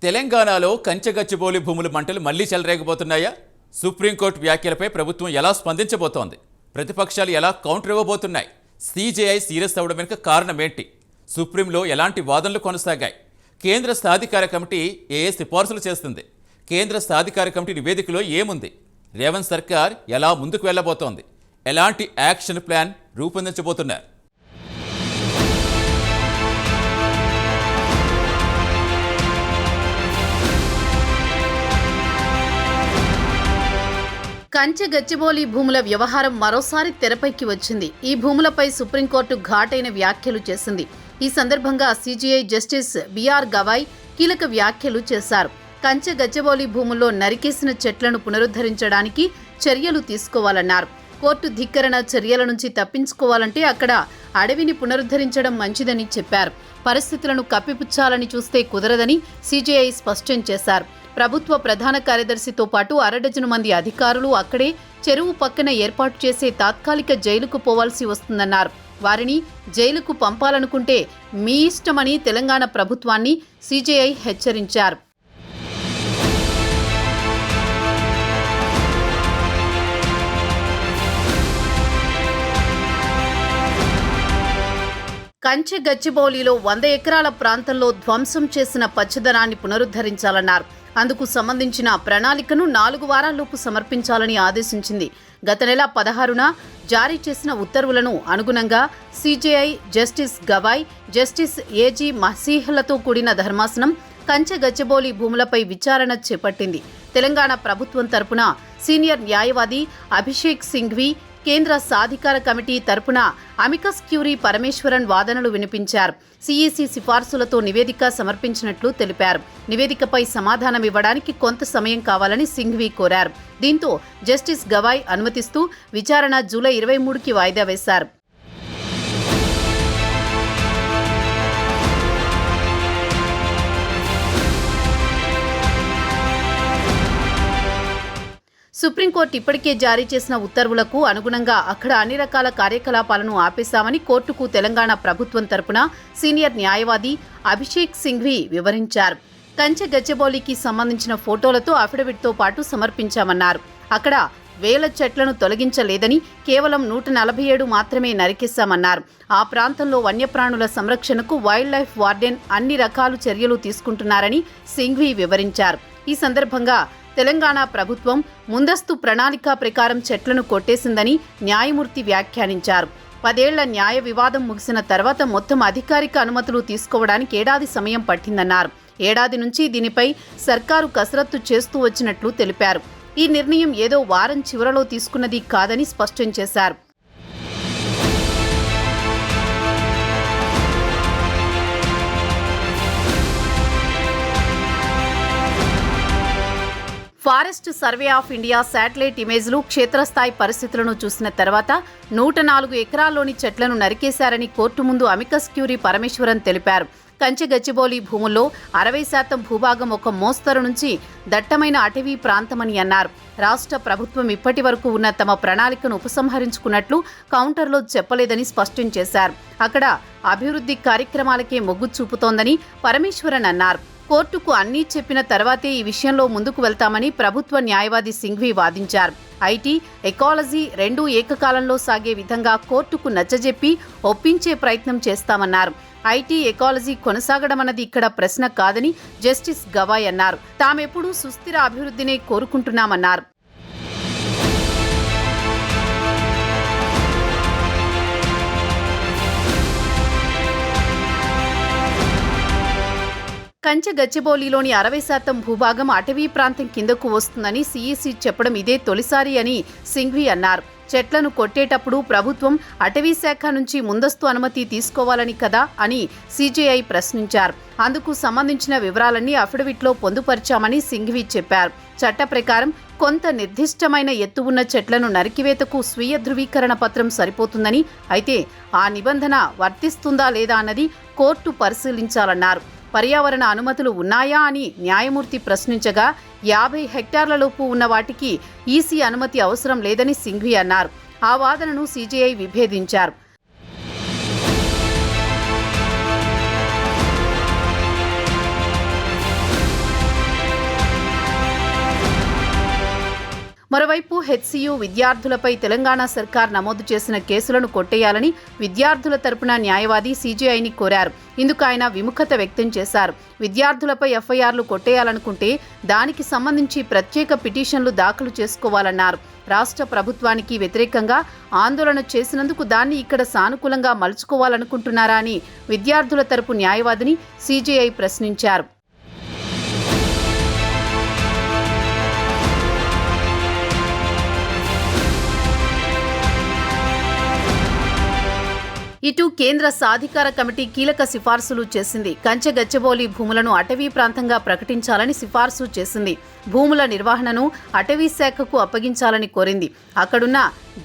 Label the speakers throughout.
Speaker 1: తెలంగాణలో కంచెగచ్చిబౌలి భూముల మంటలు మళ్లీ చెలరేగబోతున్నాయా? సుప్రీంకోర్టు వ్యాఖ్యలపై ప్రభుత్వం ఎలా స్పందించబోతోంది? ప్రతిపక్షాలు ఎలా కౌంటర్ ఇవ్వబోతున్నాయి? సిజేఐ సీరియస్ అవడం వెనుక కారణం ఏంటి? సుప్రీంలో ఎలాంటి వాదనలు కొనసాగాయి? కేంద్ర సాధికార కమిటీ ఏ సిఫార్సులు చేస్తుంది? కేంద్ర సాధికార కమిటీ నివేదికలో ఏముంది? రేవంత్ సర్కార్ ఎలా ముందుకు వెళ్లబోతోంది? ఎలాంటి యాక్షన్ ప్లాన్ రూపొందించబోతున్నారు?
Speaker 2: కంచెగచ్చిబౌలి భూముల వ్యవహారం మరోసారి తెరపైకి వచ్చింది. ఈ భూములపై సుప్రీంకోర్టు ఘాటైన వ్యాఖ్యలు చేసింది. ఈ సందర్భంగా సిజేఐ జస్టిస్ బిఆర్ గవాయ్ కీలక వ్యాఖ్యలు చేశారు. కంచెగచ్చిబౌలి భూముల్లో నరికేసిన చెట్లను పునరుద్ధరించడానికి చర్యలు తీసుకోవాలన్నారు. కోర్టు ధిక్కరణ చర్యల నుంచి తప్పించుకోవాలంటే అక్కడ అడవిని పునరుద్ధరించడం మంచిదని చెప్పారు. పరిస్థితులను కప్పిపుచ్చాలని చూస్తే కుదరదని సిజేఐ స్పష్టం చేశారు. ప్రభుత్వ ప్రధాన కార్యదర్శితో పాటు అరడజను మంది అధికారులు అక్కడే చెరువు పక్కన ఏర్పాటు చేసే తాత్కాలిక జైలుకు పోవాల్సి వస్తుందన్నారు. వారిని జైలుకు పంపాలనుకుంటే మీ ఇష్టమని తెలంగాణ ప్రభుత్వాన్ని సిజేఐ హెచ్చరించారు. కంచెగచ్చిబౌలిలో 100 ఎకరాల ప్రాంతంలో ధ్వంసం చేసిన పచ్చదనాన్ని పునరుద్ధరించాలన్నారు. అందుకు సంబంధించిన ప్రణాళికను 4 వారాల్లోపు సమర్పించాలని ఆదేశించింది. గత నెల 16న జారీ చేసిన ఉత్తర్వులను అనుగుణంగా CJI justice Gavai, justice AG మసీహ్లతో కూడిన ధర్మాసనం కంచెగచ్చిబౌలి భూములపై విచారణ చేపట్టింది. తెలంగాణ ప్రభుత్వం తరపున సీనియర్ న్యాయవాది అభిషేక్ సింఘ్వి, కేంద్ర సాధికార కమిటీ తరపున అమికస్ క్యూరీ పరమేశ్వరన్ వాదనలు వినిపించారు. సిఈసి సిఫార్సులతో నివేదిక సమర్పించినట్లు తెలిపారు. నివేదికపై సమాధానం ఇవ్వడానికి కొంత సమయం కావాలని సింఘ్వి కోరారు. దీంతో జస్టిస్ గవాయ్ అనుమతిస్తూ విచారణ జూలై 23కి వాయిదా వేశారు. సుప్రీంకోర్టు ఇప్పటికే జారీ చేసిన ఉత్తర్వులకు అనుగుణంగా అక్కడ అన్ని రకాల కార్యకలాపాలను ఆపేశామని కోర్టుకు తెలంగాణ ప్రభుత్వం తరపున సీనియర్ న్యాయవాది అభిషేక్ సింఘ్వి వివరించారు. కంచెగచ్చిబౌలికి సంబంధించిన ఫోటోలతో అఫిడవిట్తో పాటు సమర్పించామన్నారు. అక్కడ వేల చెట్లను తొలగించలేదని, కేవలం 147 మాత్రమే నరికేశామన్నారు. ఆ ప్రాంతంలో వన్యప్రాణుల సంరక్షణకు వైల్డ్ లైఫ్ వార్డెన్ అన్ని రకాల చర్యలు తీసుకుంటున్నారని సింఘ్వి వివరించారు. ఈ సందర్భంగా తెలంగాణ ప్రభుత్వం ముందస్తు ప్రణాళిక ప్రకారం చెట్లను కొట్టేసిందని న్యాయమూర్తి వ్యాఖ్యానించారు. 10 ఏళ్ల న్యాయ వివాదం ముగిసిన తర్వాత మొత్తం అధికారిక అనుమతులు తీసుకోవడానికి ఏడాది సమయం పట్టిందన్నారు. ఏడాది నుంచి దీనిపై సర్కారు కసరత్తు చేస్తూ వచ్చినట్లు తెలిపారు. ఈ నిర్ణయం ఏదో వారం చివరలో తీసుకున్నది కాదని స్పష్టం చేశారు. Forest survey of India satellite ఇమేజ్లు క్షేత్రస్థాయి పరిస్థితులను చూసిన తర్వాత 104 ఎకరాల్లోని చెట్లను నరికేశారని కోర్టు ముందు అమికస్ క్యూరీ పరమేశ్వరన్ తెలిపారు. కంచెగచ్చిబౌలి భూముల్లో 60% భూభాగం ఒక మోస్తరు నుంచి దట్టమైన అటవీ ప్రాంతమని అన్నారు. రాష్ట్ర ప్రభుత్వం ఇప్పటి వరకు ఉన్న తమ ప్రణాళికను ఉపసంహరించుకున్నట్లు కౌంటర్లో చెప్పలేదని స్పష్టం చేశారు. అక్కడ అభివృద్ధి కార్యక్రమాలకే మొగ్గు చూపుతోందని పరమేశ్వరన్ అన్నారు. కోర్టుకు అన్నీ చెప్పిన తర్వాతే ఈ విషయంలో ముందుకు వెళ్తామని ప్రభుత్వ న్యాయవాది సింఘ్వి వాదించారు. ఐటీ, ఎకాలజీ రెండూ ఏకకాలంలో సాగే విధంగా కోర్టుకు నచ్చజెప్పి ఒప్పించే ప్రయత్నం చేస్తామన్నారు. ఐటీ, ఎకాలజీ కొనసాగడమన్నది ఇక్కడ ప్రశ్న కాదని జస్టిస్ గవాయ్ అన్నారు. తామెప్పుడూ సుస్థిర అభివృద్ధినే కోరుకుంటున్నామన్నారు. కంచెగచ్చిబౌలిలోని 60% భూభాగం అటవీ ప్రాంతం కిందకు వస్తుందని సిఈసి చెప్పడం ఇదే తొలిసారి అని సింఘ్వి అన్నారు. చెట్లను కొట్టేటప్పుడు ప్రభుత్వం అటవీ శాఖ నుంచి ముందస్తు అనుమతి తీసుకోవాలని కదా అని సిజేఐ ప్రశ్నించారు. అందుకు సంబంధించిన వివరాలన్నీ అఫిడవిట్లో పొందుపరిచామని సింఘ్వి చెప్పారు. చట్ట ప్రకారం కొంత నిర్దిష్టమైన ఎత్తు ఉన్న చెట్లను నరికివేతకు స్వీయ ధృవీకరణ పత్రం సరిపోతుందని, అయితే ఆ నిబంధన వర్తిస్తుందా లేదా అన్నది కోర్టు పరిశీలించాలన్నారు. పర్యావరణ అనుమతులు ఉన్నాయా అని న్యాయమూర్తి ప్రశ్నించగా 50 హెక్టార్లలోపు ఉన్న వాటికి ఈసీ అనుమతి అవసరం లేదని సింఘ్వి అన్నారు. ఆ వాదనను సిజేఐ విభేదించారు. మరోవైపు హెచ్సియు విద్యార్థులపై తెలంగాణ సర్కార్ నమోదు చేసిన కేసులను కొట్టేయాలని విద్యార్థుల తరపున న్యాయవాది సీజేఐని కోరారు. ఇందుకు ఆయన విముఖత వ్యక్తం చేశారు. విద్యార్థులపై ఎఫ్ఐఆర్లు కొట్టేయాలనుకుంటే దానికి సంబంధించి ప్రత్యేక పిటిషన్లు దాఖలు చేసుకోవాలన్నారు. రాష్ట్ర ప్రభుత్వానికి వ్యతిరేకంగా ఆందోళన చేసినందుకు దాన్ని ఇక్కడ సానుకూలంగా మలుచుకోవాలనుకుంటున్నారా అని విద్యార్థుల తరపు న్యాయవాదిని సీజేఐ ప్రశ్నించారు. ఇటు కేంద్ర సాధికార కమిటీ కీలక సిఫార్సులు చేసింది. కంచె గచ్చిబౌలి భూములను అటవీ ప్రాంతంగా ప్రకటించాలని సిఫార్సు చేసింది. భూముల నిర్వహణను అటవీ శాఖకు అప్పగించాలని కోరింది. అక్కడున్న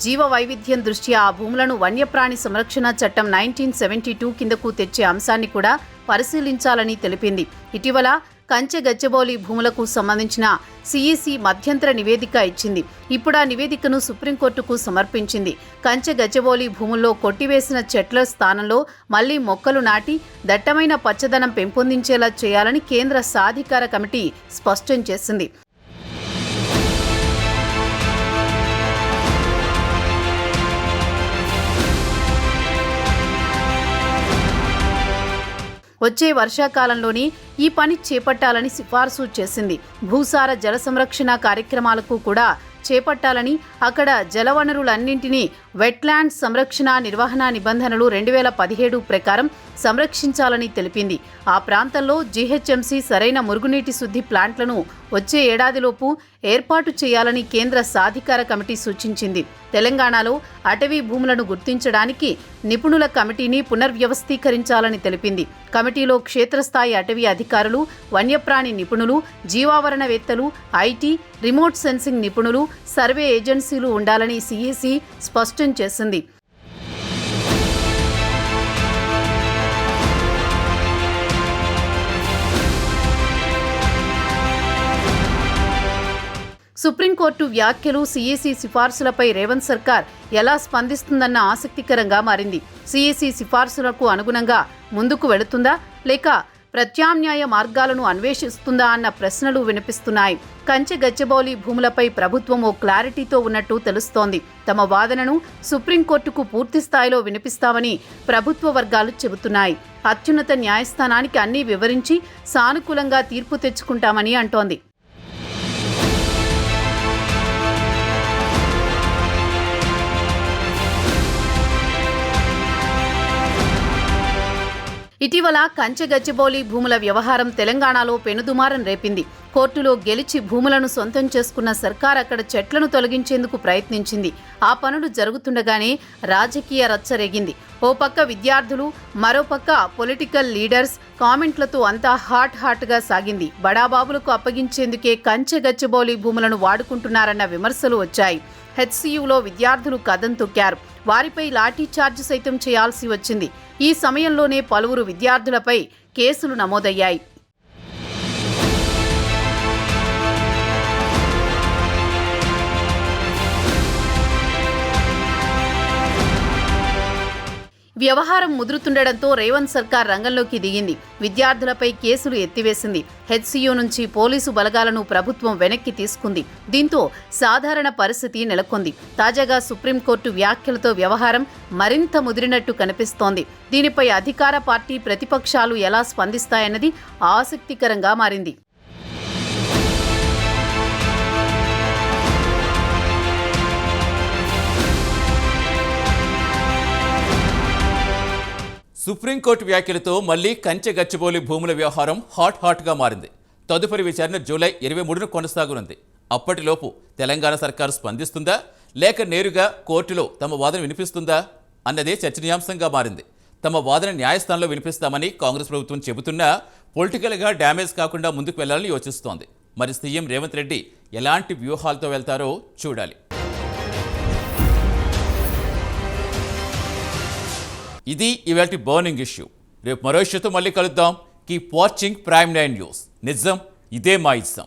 Speaker 2: జీవ వైవిధ్యం దృష్ట్యా ఆ భూములను వన్యప్రాణి సంరక్షణ చట్టం 1972 కిందకు తెచ్చే అంశాన్ని కూడా పరిశీలించాలని తెలిపింది. ఇటీవల కంచె గచ్చిబౌలి భూములకు సంబంధించిన సిఈసి మధ్యంతర నివేదిక ఇచ్చింది. ఇప్పుడు ఆ నివేదికను సుప్రీంకోర్టుకు సమర్పించింది. కంచె గచ్చిబౌలి భూముల్లో కొట్టివేసిన చెట్ల స్థానంలో మళ్లీ మొక్కలు నాటి దట్టమైన పచ్చదనం పెంపొందించేలా చేయాలని కేంద్ర సాధికార కమిటీ స్పష్టం చేసింది. వచ్చే వర్షాకాలంలోనే ఈ పని చేపట్టాలని సిఫార్సు చేసింది. భూసార జల సంరక్షణ కార్యక్రమాలకు కూడా చేపట్టాలని, అక్కడ జలవనరులన్నింటినీ వెట్లాండ్ సంరక్షణ నిర్వహణ నిబంధనలు 2017 ప్రకారం సంరక్షించాలని తెలిపింది. ఆ ప్రాంతంలో జీహెచ్ఎంసీ సరైన మురుగునీటి శుద్ధి ప్లాంట్లను వచ్చే ఏడాదిలోపు ఏర్పాటు చేయాలని కేంద్ర సాధికార కమిటీ సూచించింది. తెలంగాణలో అటవీ భూములను గుర్తించడానికి నిపుణుల కమిటీని పునర్వ్యవస్థీకరించాలని తెలిపింది. కమిటీలో క్షేత్రస్థాయి అటవీ అధికారులు, వన్యప్రాణి నిపుణులు, జీవావరణవేత్తలు, ఐటీ, రిమోట్ సెన్సింగ్ నిపుణులు, సర్వే ఏజెన్సీలు ఉండాలని సిఈసి స్పష్టం చేసింది. సుప్రీంకోర్టు వ్యాఖ్యలు, సిఈసి సిఫార్సులపై రేవంత్ సర్కార్ ఎలా స్పందిస్తుందన్న ఆసక్తికరంగా మారింది. సిఈసి సిఫార్సులకు అనుగుణంగా ముందుకు వెళుతుందా లేక ప్రత్యామ్నాయ మార్గాలను అన్వేషిస్తుందా అన్న ప్రశ్నలు వినిపిస్తున్నాయి. కంచె గచ్చిబౌలి భూములపై ప్రభుత్వం ఓ క్లారిటీతో ఉన్నట్టు తెలుస్తోంది. తమ వాదనను సుప్రీంకోర్టుకు పూర్తి స్థాయిలో వినిపిస్తామని ప్రభుత్వ వర్గాలు చెబుతున్నాయి. అత్యున్నత న్యాయస్థానానికి అన్నీ వివరించి సానుకూలంగా తీర్పు తెచ్చుకుంటామని అంటోంది. ఇటీవల కంచె గచ్చిబౌలి భూముల వ్యవహారం తెలంగాణలో పెనుదుమారం రేపింది. కోర్టులో గెలిచి భూములను సొంతం చేసుకున్న సర్కార్ అక్కడ చెట్లను తొలగించేందుకు ప్రయత్నించింది. ఆ పనులు జరుగుతుండగానే రాజకీయ రచ్చరేగింది. ఓ పక్క విద్యార్థులు, మరోపక్క పొలిటికల్ లీడర్స్ కామెంట్లతో అంతా హాట్గా సాగింది. బడాబాబులకు అప్పగించేందుకే కంచె గచ్చిబౌలి భూములను వాడుకుంటున్నారన్న విమర్శలు వచ్చాయి. హెచ్సియులో విద్యార్థులు కదం తొక్కారు. వారిపై లాఠీ చార్జ్ సైతం చేయాల్సి వచ్చింది. ఈ సమయంలోనే పలువురు విద్యార్థులపై కేసులు నమోదయ్యాయి. వ్యవహారం ముదురుతుండడంతో రేవంత్ సర్కార్ రంగంలోకి దిగింది. విద్యార్థులపై కేసులు ఎత్తివేసింది. హెచ్సియు నుంచి పోలీసు బలగాలను ప్రభుత్వం వెనక్కి తీసుకుంది. దీంతో సాధారణ పరిస్థితి నెలకొంది. తాజాగా సుప్రీంకోర్టు వ్యాఖ్యలతో వ్యవహారం మరింత ముదిరినట్టు కనిపిస్తోంది. దీనిపై అధికార పార్టీ, ప్రతిపక్షాలు ఎలా స్పందిస్తాయన్నది ఆసక్తికరంగా మారింది.
Speaker 1: సుప్రీంకోర్టు వ్యాఖ్యలతో మళ్లీ కంచె గచ్చిబౌలి భూముల వ్యవహారం హాట్గా మారింది. తదుపరి విచారణ జూలై 23న కొనసాగనుంది. అప్పటిలోపు తెలంగాణ సర్కారు స్పందిస్తుందా లేక నేరుగా కోర్టులో తమ వాదన వినిపిస్తుందా అన్నదే చర్చనీయాంశంగా మారింది. తమ వాదన న్యాయస్థానంలో వినిపిస్తామని కాంగ్రెస్ ప్రభుత్వం చెబుతున్నా పొలిటికల్గా డ్యామేజ్ కాకుండా ముందుకు వెళ్లాలని యోచిస్తోంది. మరి సీఎం రేవంత్ రెడ్డి ఎలాంటి వ్యూహాలతో వెళ్తారో చూడాలి. ఇది ఇవాల్టి బర్నింగ్ ఇష్యూ. రేపు మరో ఇష్యూతో మళ్ళీ కలుద్దాం. Keep watching prime 9 news. నిజం ఇదే మా ఇష్టం.